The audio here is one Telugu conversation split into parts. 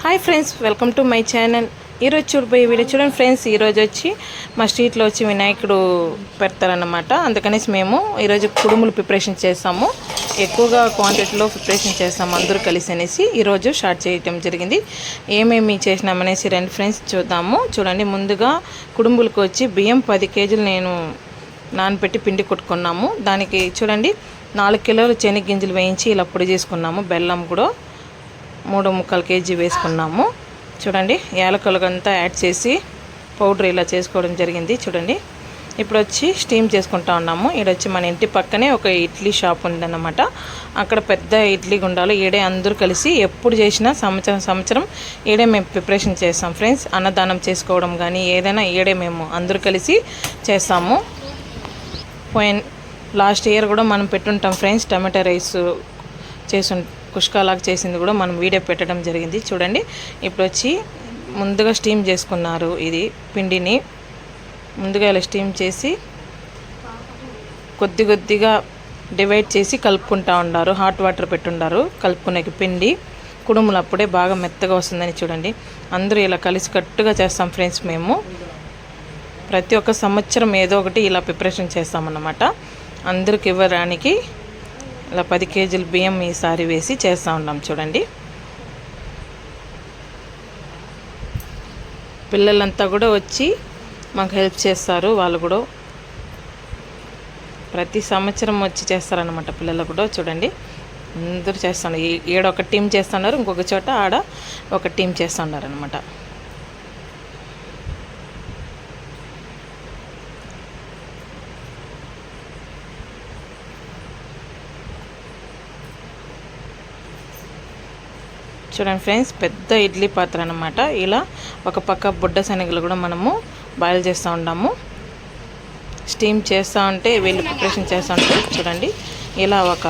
Hi friends, welcome to my channel. ఈరోజు చూడబోయే వీడియో చూడండి ఫ్రెండ్స్. ఈరోజు వచ్చి మా స్ట్రీట్లో వచ్చి వినాయకుడు పెడతారన్నమాట. అందుకనేసి మేము ఈరోజు కుడుములు ప్రిపరేషన్ చేస్తాము. ఎక్కువగా క్వాంటిటీలో ప్రిపరేషన్ చేస్తాము అందరూ కలిసి అనేసి ఈరోజు స్టార్ట్ చేయటం జరిగింది. ఏమేమి చేసినామనేసి రండి ఫ్రెండ్స్ చూద్దాము. చూడండి, ముందుగా కుడుములకు వచ్చి బియ్యం 10 కేజీలు నేను నానబెట్టి పిండి కొట్టుకున్నాము. దానికి చూడండి 4 కిలోలు శనగగింజలు వేయించి ఇలా పొడి చేసుకున్నాము. బెల్లం కూడా 3 కేజీ వేసుకున్నాము. చూడండి, యాలకులంతా యాడ్ చేసి పౌడర్ ఇలా చేసుకోవడం జరిగింది. చూడండి, ఇప్పుడు వచ్చి స్టీమ్ చేసుకుంటా ఉన్నాము. ఈడొచ్చి మన ఇంటి పక్కనే ఒక ఇడ్లీ షాప్ ఉందన్నమాట. అక్కడ పెద్ద ఇడ్లీ గుండాలు ఈడే అందరూ కలిసి ఎప్పుడు చేసినా సంవత్సరం ఈడే మేము ప్రిపరేషన్ చేస్తాం ఫ్రెండ్స్. అన్నదానం చేసుకోవడం కానీ ఏదైనా ఈడే మేము అందరూ కలిసి చేస్తాము. లాస్ట్ ఇయర్ కూడా మనం పెట్టుంటాం ఫ్రెండ్స్. టమాటా రైస్ కుష్కాలాగా చేసింది కూడా మనం వీడియో పెట్టడం జరిగింది. చూడండి, ఇప్పుడు వచ్చి ముందుగా స్టీమ్ చేసుకున్నారు. ఇది పిండిని ముందుగా ఇలా స్టీమ్ చేసి కొద్దిగా డివైడ్ చేసి కలుపుకుంటూ ఉన్నారు. హాట్ వాటర్ పెట్టుండారు కలుపుకునే పిండి. కుడుములు అప్పుడే బాగా మెత్తగా వస్తుందని చూడండి. అందరూ ఇలా కలిసికట్టుగా చేస్తాం ఫ్రెండ్స్. మేము ప్రతి ఒక్క సంవత్సరం ఏదో ఒకటి ఇలా ప్రిపరేషన్ చేస్తామన్నమాట. అందరికి ఇవ్వడానికి ఇలా 10 కేజీలు బియ్యం ఈసారి వేసి చేస్తూ ఉన్నాం. చూడండి, పిల్లలంతా కూడా వచ్చి మాకు హెల్ప్ చేస్తారు. వాళ్ళు కూడా ప్రతి సంవత్సరం వచ్చి చేస్తారనమాట. పిల్లలు కూడా చూడండి అందరూ చేస్తున్నారు. ఈడ ఒక టీం చేస్తున్నారు, ఇంకొక చోట ఆడ ఒక టీం చేస్తున్నారు అనమాట. చూడండి ఫ్రెండ్స్, పెద్ద ఇడ్లీ పాత్ర అన్నమాట. ఇలా ఒక పక్క బుడ్డ శనగలు కూడా మనము బాయిల్ చేస్తూ ఉంటాము. స్టీమ్ చేస్తూ ఉంటే వీళ్ళు ప్రిపరేషన్ చేస్తూ ఉంటే చూడండి, ఇలా ఒక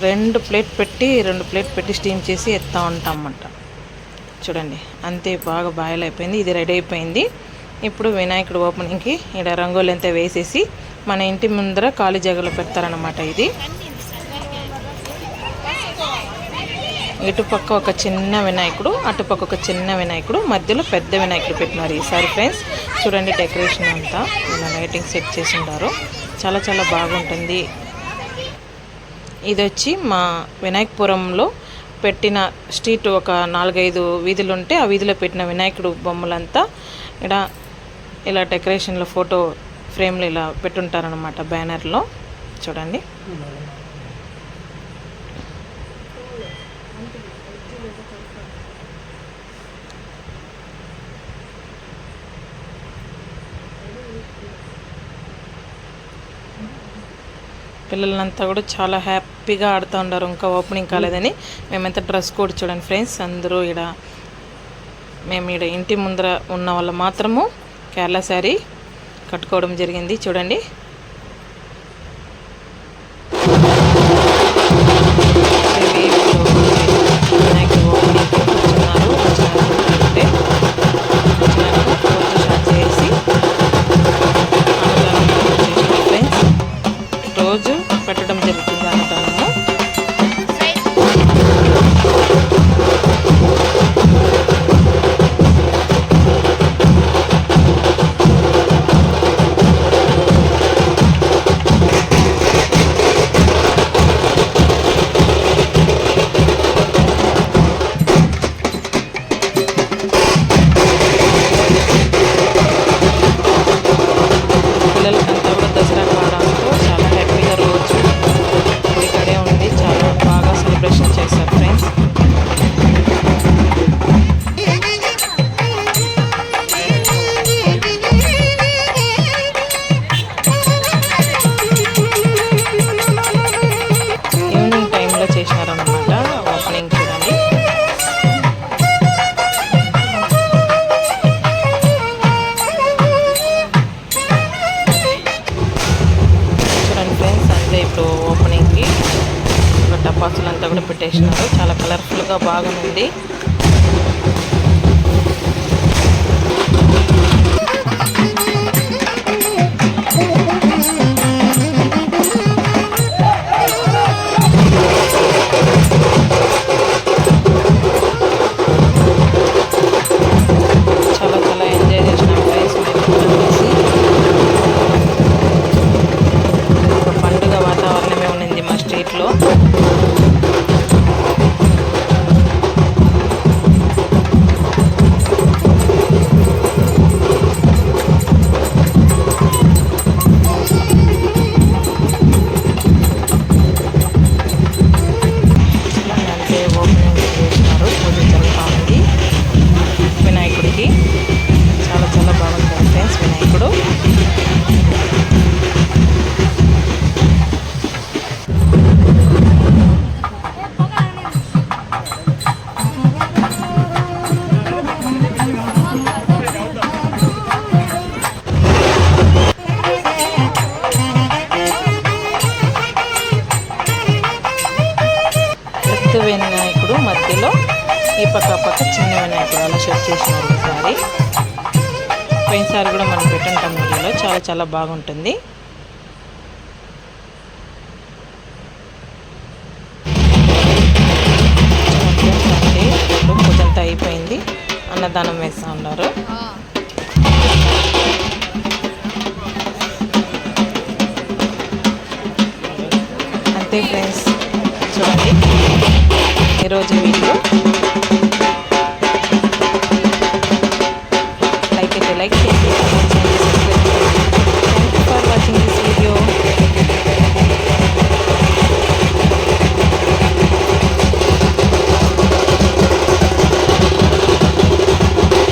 2 ప్లేట్ పెట్టి స్టీమ్ చేసి ఎత్తా ఉంటామన్నమాట. చూడండి, అంతే బాగా బాయిల్ అయిపోయింది. ఇది రెడీ అయిపోయింది. ఇప్పుడు వినాయకుడు ఓపెనింగ్కి ఇక్కడ రంగోలి అంతా వేసేసి మన ఇంటి ముందర ఖాళీ జగలో పెడతారనమాట. ఇది ఇటుపక్క ఒక చిన్న వినాయకుడు, అటుపక్క ఒక చిన్న వినాయకుడు, మధ్యలో పెద్ద వినాయకుడు పెట్టినారు ఈసారి ఫ్రెండ్స్. చూడండి, డెకరేషన్ అంతా ఇలా లైటింగ్ సెట్ చేసి ఉంటారు. చాలా బాగుంటుంది. ఇది వచ్చి మా వినాయకపురంలో పెట్టిన స్ట్రీట్ ఒక 4-5 వీధులు ఉంటే ఆ వీధిలో పెట్టిన వినాయకుడు బొమ్మలంతా ఇలా డెకరేషన్లో ఫోటో ఫ్రేమ్లు ఇలా పెట్టుంటారనమాట బ్యానర్లో. చూడండి, పిల్లలంతా కూడా చాలా హ్యాపీగా ఆడుతూ ఉన్నారు. ఇంకా ఓపెనింగ్ కాలేదని మేమంతా డ్రెస్ కోడ్ చూడండి ఫ్రెండ్స్. అందరూ మేము ఇంటి ముందర ఉన్న వాళ్ళు మాత్రము కేరళ శారీ కట్టుకోవడం జరిగింది. చూడండి, రోజు పెట్టడం జరుగుతుంది అన్నదానము. పిల్లలకంతా కూడా దసరా కావడంతో చాలా హ్యాపీగా రోజు ఇక్కడే ఉండి చాలా బాగా సెలబ్రేషన్ చేస్తారు ఫ్రెండ్స్. ఈవినింగ్ టైంలో చేసినారన్నమాట ఓపెనింగ్. చూడండి, ఫ్రెండ్స్ అంతే ఇప్పుడు ఓపెనింగ్కి టపాసులంతా కూడా పెట్టేసినారు. చాలా కలర్ఫుల్గా బాగుంది. ఈ పక్క చిన్న వినాయకుడు అలా సెట్ చేసినారు ఈసారి. పోయినసారి కూడా మనం పెట్టుంటాం వీడియోలో. చాలా బాగుంటుంది. పూజంతా అయిపోయింది, అన్నదానం వేస్తూ ఉన్నారు. అంతే ఫ్రెండ్స్, చూడండి ఈరోజు వీడియో.